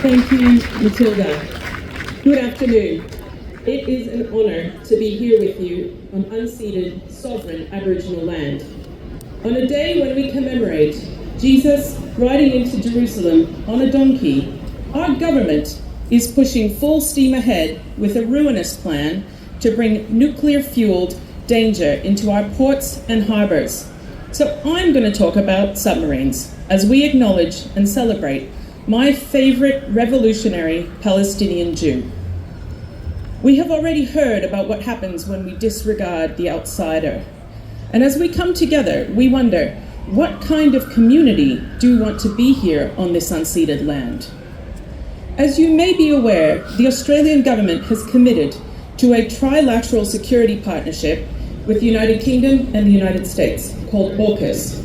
Thank you, Matilda. Good afternoon. It is an honour to be here with you on unceded, sovereign Aboriginal land. On a day when we commemorate Jesus riding into Jerusalem on a donkey, our government is pushing full steam ahead with a ruinous plan to bring nuclear-fueled danger into our ports and harbours. So I'm going to talk about submarines as we acknowledge and celebrate my favourite revolutionary Palestinian Jew. We have already heard about what happens when we disregard the outsider. And as we come together, we wonder, what kind of community do we want to be here on this unceded land? As you may be aware, the Australian government has committed to a trilateral security partnership with the United Kingdom and the United States called AUKUS.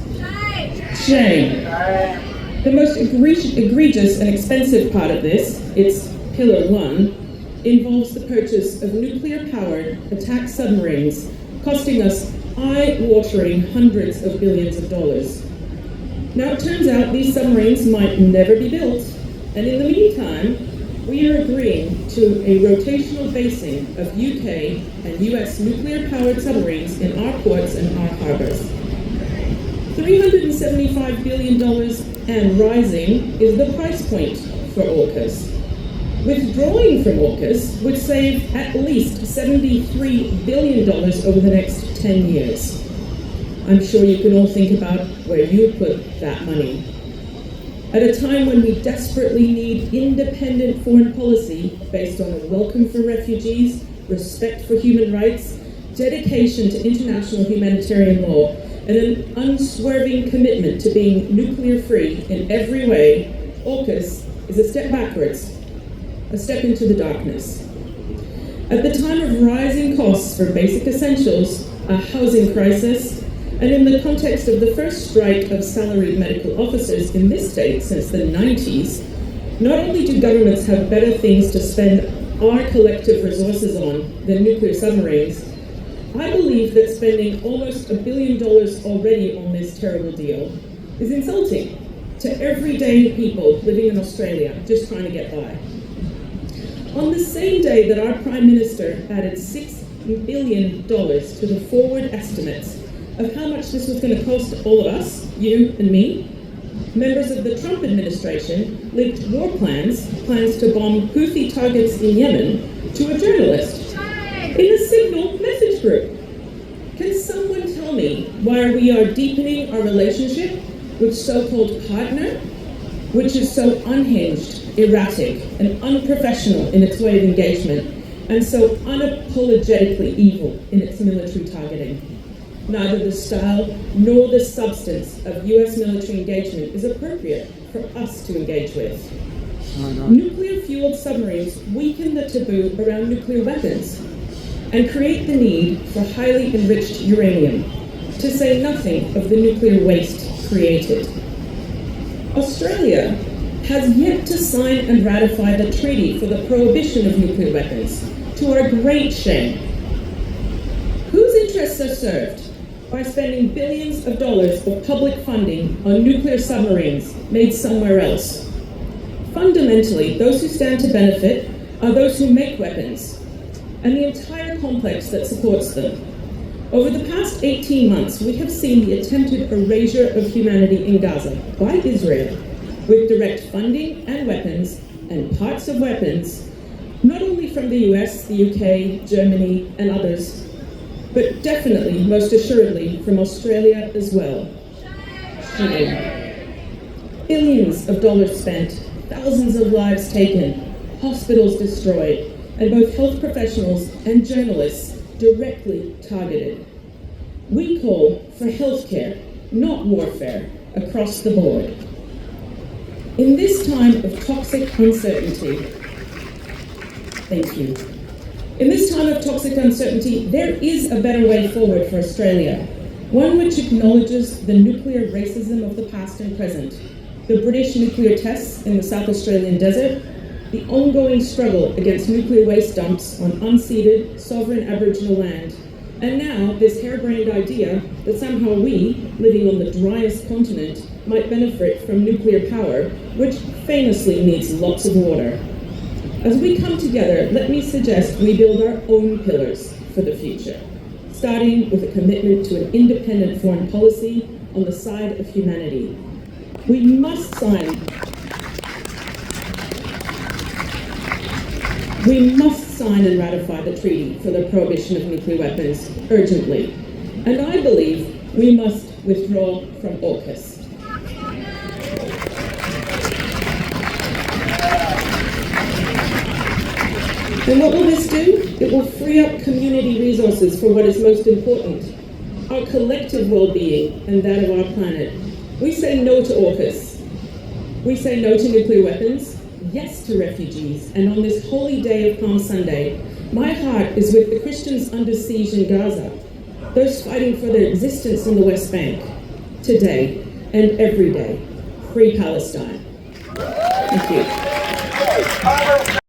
Shame. The most egregious and expensive part of this, its Pillar 1, involves the purchase of nuclear-powered attack submarines, costing us eye-watering hundreds of billions of dollars. Now, it turns out these submarines might never be built, and in the meantime, we are agreeing to a rotational basing of UK and US nuclear-powered submarines in our ports and our harbours. $375 billion and rising is the price point for AUKUS. Withdrawing from AUKUS would save at least $73 billion over the next 10 years. I'm sure you can all think about where you put that money. At a time when we desperately need independent foreign policy based on a welcome for refugees, respect for human rights, dedication to international humanitarian law, and an unswerving commitment to being nuclear-free in every way, AUKUS is a step backwards, a step into the darkness. At the time of rising costs for basic essentials, a housing crisis, and in the context of the first strike of salaried medical officers in this state since the 90s, not only do governments have better things to spend our collective resources on than nuclear submarines, I believe that spending almost $1 billion already on this terrible deal is insulting to everyday people living in Australia just trying to get by. On the same day that our Prime Minister added $6 billion to the forward estimates of how much this was going to cost all of us, you and me, members of the Trump administration linked war plans to bomb Houthi targets in Yemen, to a journalist in a Signal message group. Can someone tell me why we are deepening our relationship with so-called partner, which is so unhinged, erratic, and unprofessional in its way of engagement, and so unapologetically evil in its military targeting? Neither the style nor the substance of US military engagement is appropriate for us to engage with. Nuclear-fueled submarines weaken the taboo around nuclear weapons and create the need for highly enriched uranium, to say nothing of the nuclear waste created. Australia has yet to sign and ratify the treaty for the prohibition of nuclear weapons, to our great shame. Whose interests are served by spending billions of dollars of public funding on nuclear submarines made somewhere else? Fundamentally, those who stand to benefit are those who make weapons, and the entire complex that supports them. Over the past 18 months, we have seen the attempted erasure of humanity in Gaza by Israel, with direct funding and weapons, and parts of weapons, not only from the US, the UK, Germany, and others, but definitely, most assuredly, from Australia as well. Billions of dollars spent, thousands of lives taken, hospitals destroyed, and both health professionals and journalists directly targeted. We call for healthcare, not warfare, across the board. In this time of toxic uncertainty, thank you. In this time of toxic uncertainty, there is a better way forward for Australia, one which acknowledges the nuclear racism of the past and present, the British nuclear tests in the South Australian desert, the ongoing struggle against nuclear waste dumps on unceded, sovereign Aboriginal land, And now this harebrained idea that somehow we, living on the driest continent, might benefit from nuclear power, which famously needs lots of water. As we come together, let me suggest we build our own pillars for the future, starting with a commitment to an independent foreign policy on the side of humanity. We must sign and ratify the treaty for the prohibition of nuclear weapons urgently. And I believe we must withdraw from AUKUS. And what will this do? It will free up community resources for what is most important, our collective well-being and that of our planet. We say no to AUKUS. We say no to nuclear weapons, yes to refugees. And on this holy day of Palm Sunday, my heart is with the Christians under siege in Gaza, those fighting for their existence in the West Bank, today and every day. Free Palestine. Thank you.